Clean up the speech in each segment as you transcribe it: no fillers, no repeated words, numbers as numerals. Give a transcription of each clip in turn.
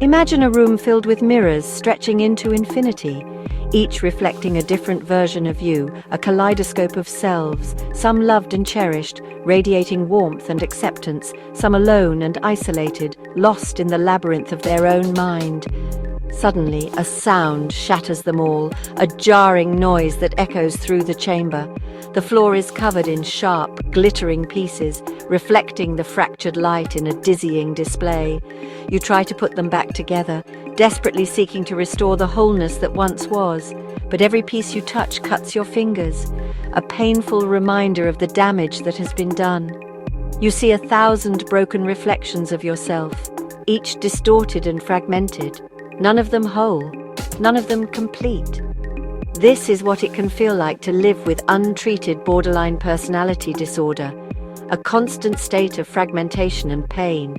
Imagine a room filled with mirrors stretching into infinity, each reflecting a different version of you, a kaleidoscope of selves, some loved and cherished, radiating warmth and acceptance, some alone and isolated, lost in the labyrinth of their own mind. Suddenly, a sound shatters them all, a jarring noise that echoes through the chamber. The floor is covered in sharp, glittering pieces, reflecting the fractured light in a dizzying display. You try to put them back together, desperately seeking to restore the wholeness that once was, but every piece you touch cuts your fingers, a painful reminder of the damage that has been done. You see 1,000 broken reflections of yourself, each distorted and fragmented, none of them whole, none of them complete. This is what it can feel like to live with untreated borderline personality disorder, a constant state of fragmentation and pain.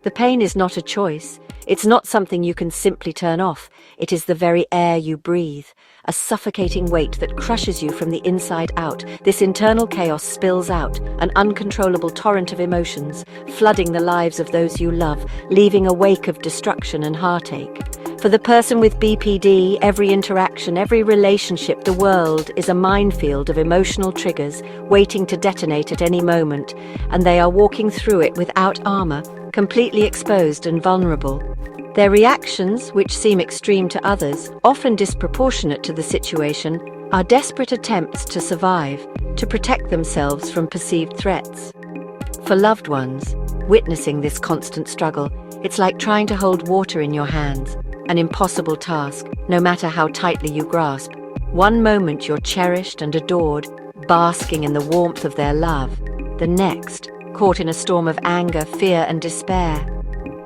The pain is not a choice. It's not something you can simply turn off. It is the very air you breathe, a suffocating weight that crushes you from the inside out. This internal chaos spills out, an uncontrollable torrent of emotions, flooding the lives of those you love, leaving a wake of destruction and heartache. For the person with BPD, every interaction, every relationship, the world is a minefield of emotional triggers waiting to detonate at any moment, and they are walking through it without armor, completely exposed and vulnerable. Their reactions, which seem extreme to others, often disproportionate to the situation, are desperate attempts to survive, to protect themselves from perceived threats. For loved ones, witnessing this constant struggle, it's like trying to hold water in your hands, an impossible task, no matter how tightly you grasp. One moment you're cherished and adored, basking in the warmth of their love. The next, caught in a storm of anger, fear, and despair.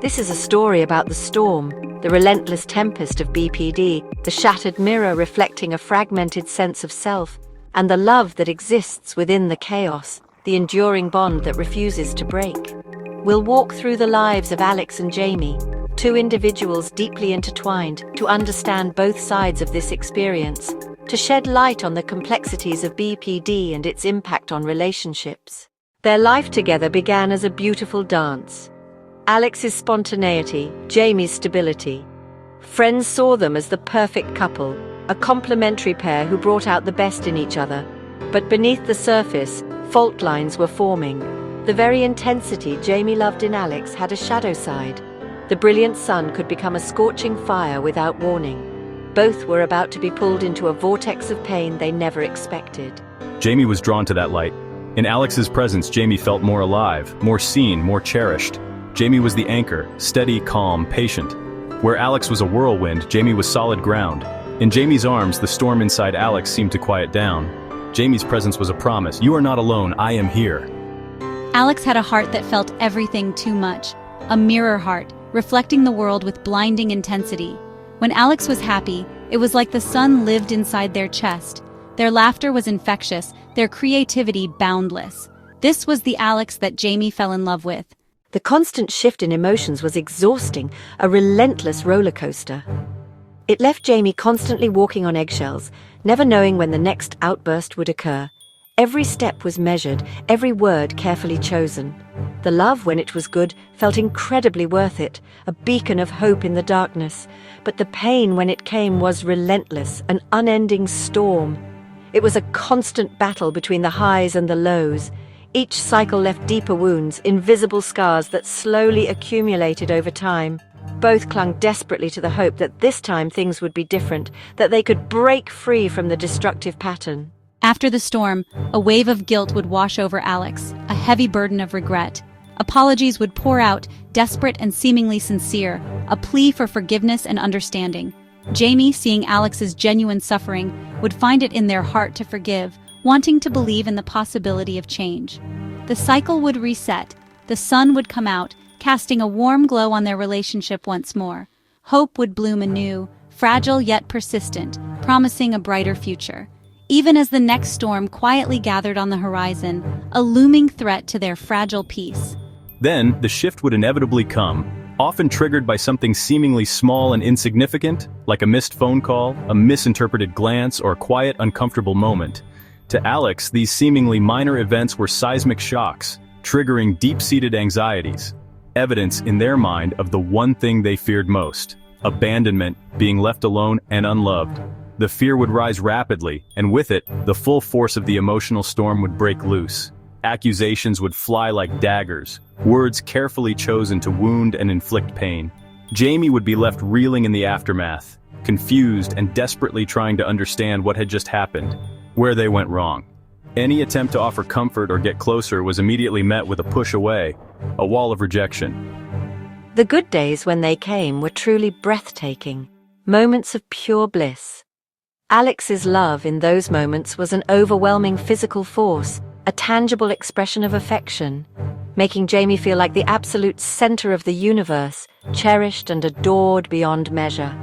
This is a story about the storm, the relentless tempest of BPD, the shattered mirror reflecting a fragmented sense of self, and the love that exists within the chaos, the enduring bond that refuses to break. We'll walk through the lives of Alex and Jamie, two individuals deeply intertwined, to understand both sides of this experience, to shed light on the complexities of BPD and its impact on relationships. Their life together began as a beautiful dance. Alex's spontaneity, Jamie's stability. Friends saw them as the perfect couple, a complementary pair who brought out the best in each other. But beneath the surface, fault lines were forming. The very intensity Jamie loved in Alex had a shadow side. The brilliant sun could become a scorching fire without warning. Both were about to be pulled into a vortex of pain they never expected. Jamie was drawn to that light. In Alex's presence, Jamie felt more alive, more seen, more cherished. Jamie was the anchor, steady, calm, patient. Where Alex was a whirlwind, Jamie was solid ground. In Jamie's arms, the storm inside Alex seemed to quiet down. Jamie's presence was a promise. You are not alone, I am here. Alex had a heart that felt everything too much. A mirror heart, reflecting the world with blinding intensity. When Alex was happy, it was like the sun lived inside their chest. Their laughter was infectious, their creativity boundless. This was the Alex that Jamie fell in love with. The constant shift in emotions was exhausting, a relentless roller coaster. It left Jamie constantly walking on eggshells, never knowing when the next outburst would occur. Every step was measured, every word carefully chosen. The love, when it was good, felt incredibly worth it, a beacon of hope in the darkness. But the pain, when it came, was relentless, an unending storm. It was a constant battle between the highs and the lows. Each cycle left deeper wounds, invisible scars that slowly accumulated over time. Both clung desperately to the hope that this time things would be different, that they could break free from the destructive pattern. After the storm, a wave of guilt would wash over Alex, a heavy burden of regret. Apologies would pour out, desperate and seemingly sincere, a plea for forgiveness and understanding. Jamie, seeing Alex's genuine suffering, would find it in their heart to forgive, wanting to believe in the possibility of change. The cycle would reset, the sun would come out, casting a warm glow on their relationship once more. Hope would bloom anew, fragile yet persistent, promising a brighter future. Even as the next storm quietly gathered on the horizon, a looming threat to their fragile peace. Then, the shift would inevitably come, often triggered by something seemingly small and insignificant, like a missed phone call, a misinterpreted glance, or a quiet, uncomfortable moment. To Alex, these seemingly minor events were seismic shocks, triggering deep-seated anxieties. evidence in their mind of the one thing they feared most: abandonment, being left alone and unloved. The fear would rise rapidly, and with it, the full force of the emotional storm would break loose. Accusations would fly like daggers, words carefully chosen to wound and inflict pain. Jamie would be left reeling in the aftermath, confused and desperately trying to understand what had just happened, where they went wrong. Any attempt to offer comfort or get closer was immediately met with a push away, a wall of rejection. The good days when they came were truly breathtaking, moments of pure bliss. Alex's love in those moments was an overwhelming physical force, a tangible expression of affection, making Jamie feel like the absolute center of the universe, cherished and adored beyond measure.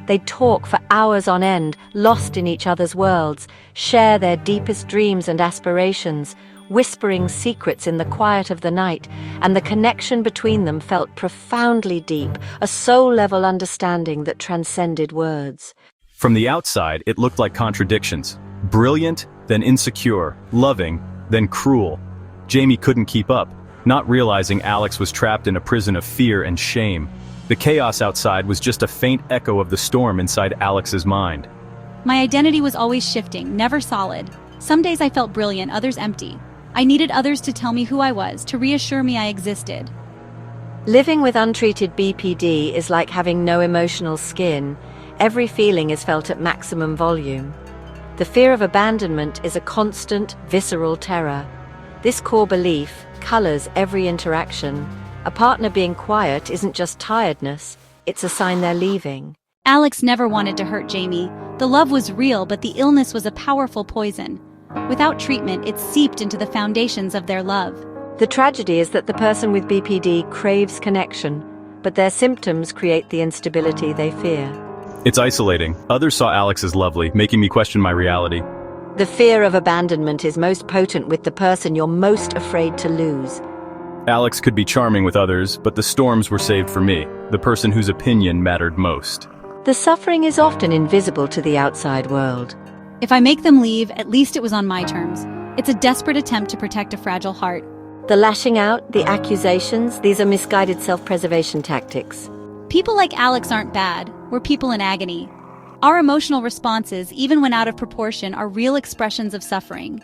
They'd talk for hours on end, lost in each other's worlds, share their deepest dreams and aspirations, whispering secrets in the quiet of the night, and the connection between them felt profoundly deep, a soul-level understanding that transcended words. From the outside, it looked like contradictions. Brilliant, then insecure, loving, then cruel. Jamie couldn't keep up, not realizing Alex was trapped in a prison of fear and shame. The chaos outside was just a faint echo of the storm inside Alex's mind. My identity was always shifting, never solid. Some days I felt brilliant, others empty. I needed others to tell me who I was, to reassure me I existed. Living with untreated BPD is like having no emotional skin. Every feeling is felt at maximum volume. The fear of abandonment is a constant, visceral terror. This core belief colors every interaction. A partner being quiet isn't just tiredness, it's a sign they're leaving. Alex never wanted to hurt Jamie. The love was real, but the illness was a powerful poison. Without treatment, it seeped into the foundations of their love. The tragedy is that the person with BPD craves connection, but their symptoms create the instability they fear. It's isolating. Others saw Alex as lovely, making me question my reality. The fear of abandonment is most potent with the person you're most afraid to lose. Alex could be charming with others, but the storms were saved for me, the person whose opinion mattered most. The suffering is often invisible to the outside world. If I make them leave, at least it was on my terms. It's a desperate attempt to protect a fragile heart. The lashing out, the accusations, these are misguided self-preservation tactics. People like Alex aren't bad. We're people in agony. Our emotional responses, even when out of proportion, are real expressions of suffering.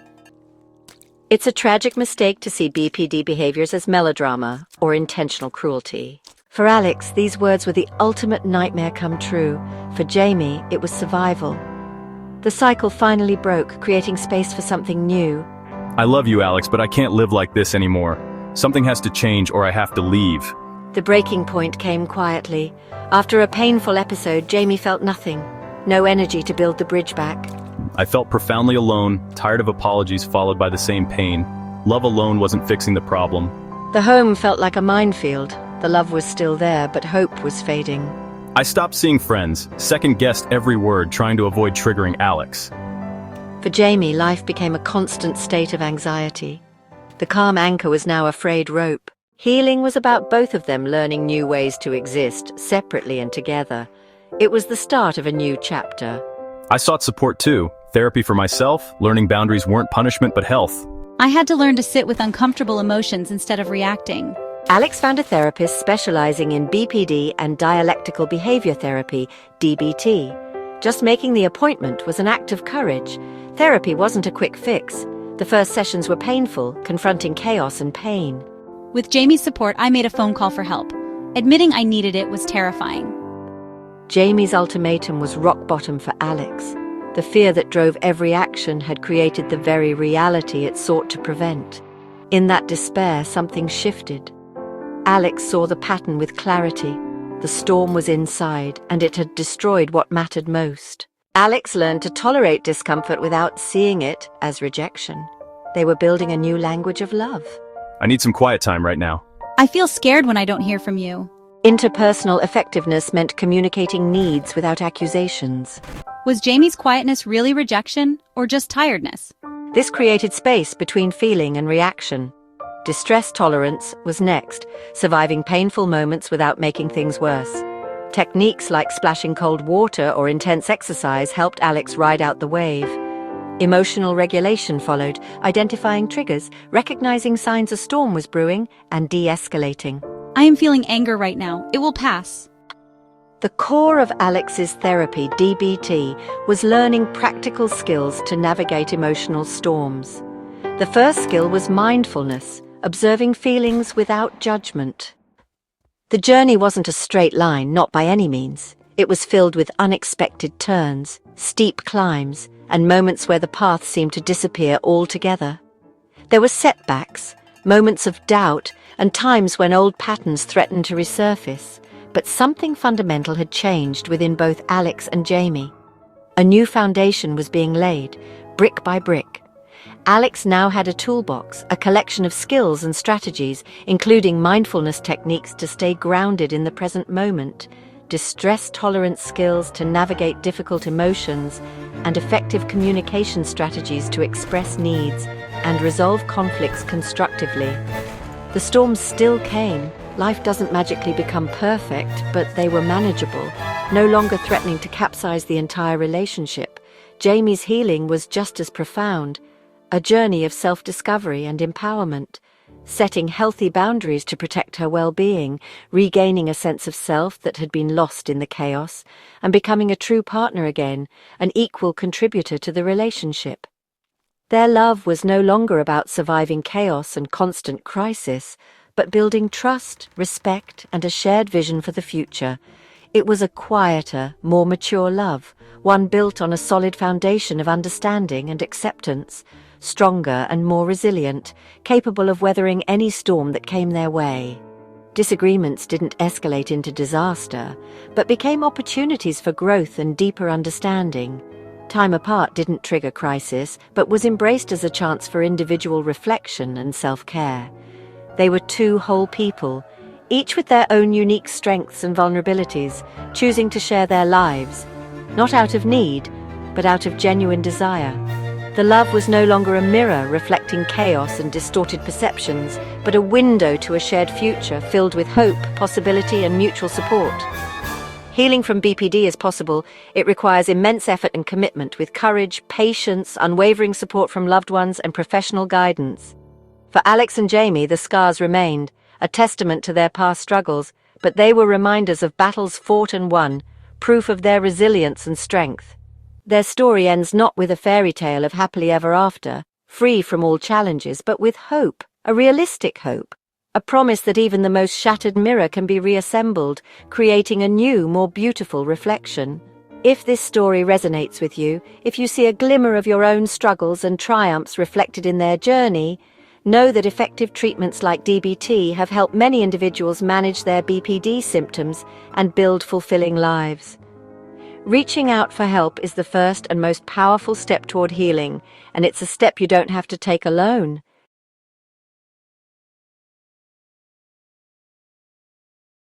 It's a tragic mistake to see BPD behaviors as melodrama or intentional cruelty. For Alex, these words were the ultimate nightmare come true. For Jamie, it was survival. The cycle finally broke, creating space for something new. I love you, Alex, but I can't live like this anymore. Something has to change or I have to leave. The breaking point came quietly. After a painful episode, Jamie felt nothing. No energy to build the bridge back. I felt profoundly alone, tired of apologies followed by the same pain. Love alone wasn't fixing the problem. The home felt like a minefield. The love was still there, but hope was fading. I stopped seeing friends, second-guessed every word, trying to avoid triggering Alex. For Jamie, life became a constant state of anxiety. The calm anchor was now a frayed rope. Healing was about both of them learning new ways to exist, separately and together. It was the start of a new chapter. I sought support too. Therapy for myself, learning boundaries weren't punishment but health. I had to learn to sit with uncomfortable emotions instead of reacting. Alex found a therapist specializing in BPD and dialectical behavior therapy, DBT. Just making the appointment was an act of courage. Therapy wasn't a quick fix. The first sessions were painful, confronting chaos and pain. With Jamie's support, I made a phone call for help. Admitting I needed it was terrifying. Jamie's ultimatum was rock bottom for Alex. The fear that drove every action had created the very reality it sought to prevent. In that despair, something shifted. Alex saw the pattern with clarity. The storm was inside, and it had destroyed what mattered most. Alex learned to tolerate discomfort without seeing it as rejection. They were building a new language of love. I need some quiet time right now. I feel scared when I don't hear from you. Interpersonal effectiveness meant communicating needs without accusations. Was Jamie's quietness really rejection, or just tiredness? This created space between feeling and reaction. Distress tolerance was next, surviving painful moments without making things worse. Techniques like splashing cold water or intense exercise helped Alex ride out the wave. Emotional regulation followed, identifying triggers, recognizing signs a storm was brewing, and de-escalating. I am feeling anger right now. It will pass. The core of Alex's therapy, DBT, was learning practical skills to navigate emotional storms. The first skill was mindfulness, observing feelings without judgment. The journey wasn't a straight line, not by any means. It was filled with unexpected turns, steep climbs, and moments where the path seemed to disappear altogether. There were setbacks, moments of doubt, and times when old patterns threatened to resurface. But something fundamental had changed within both Alex and Jamie. A new foundation was being laid, brick by brick. Alex now had a toolbox, a collection of skills and strategies, including mindfulness techniques to stay grounded in the present moment, distress tolerance skills to navigate difficult emotions, and effective communication strategies to express needs and resolve conflicts constructively. The storms still came. Life doesn't magically become perfect, but they were manageable, no longer threatening to capsize the entire relationship. Jamie's healing was just as profound, a journey of self-discovery and empowerment, setting healthy boundaries to protect her well-being, regaining a sense of self that had been lost in the chaos, and becoming a true partner again, an equal contributor to the relationship. Their love was no longer about surviving chaos and constant crisis, but building trust, respect, and a shared vision for the future. It was a quieter, more mature love, one built on a solid foundation of understanding and acceptance, stronger and more resilient, capable of weathering any storm that came their way. Disagreements didn't escalate into disaster, but became opportunities for growth and deeper understanding. Time apart didn't trigger crisis, but was embraced as a chance for individual reflection and self-care. They were two whole people, each with their own unique strengths and vulnerabilities, choosing to share their lives, not out of need, but out of genuine desire. The love was no longer a mirror reflecting chaos and distorted perceptions, but a window to a shared future filled with hope, possibility, and mutual support. Healing from BPD is possible. It requires immense effort and commitment, with courage, patience, unwavering support from loved ones, and professional guidance. For Alex and Jamie, the scars remained, a testament to their past struggles, but they were reminders of battles fought and won, proof of their resilience and strength. Their story ends not with a fairy tale of happily ever after, free from all challenges, but with hope, a realistic hope, a promise that even the most shattered mirror can be reassembled, creating a new, more beautiful reflection. If this story resonates with you, if you see a glimmer of your own struggles and triumphs reflected in their journey, know that effective treatments like DBT have helped many individuals manage their BPD symptoms and build fulfilling lives. Reaching out for help is the first and most powerful step toward healing, and it's a step you don't have to take alone.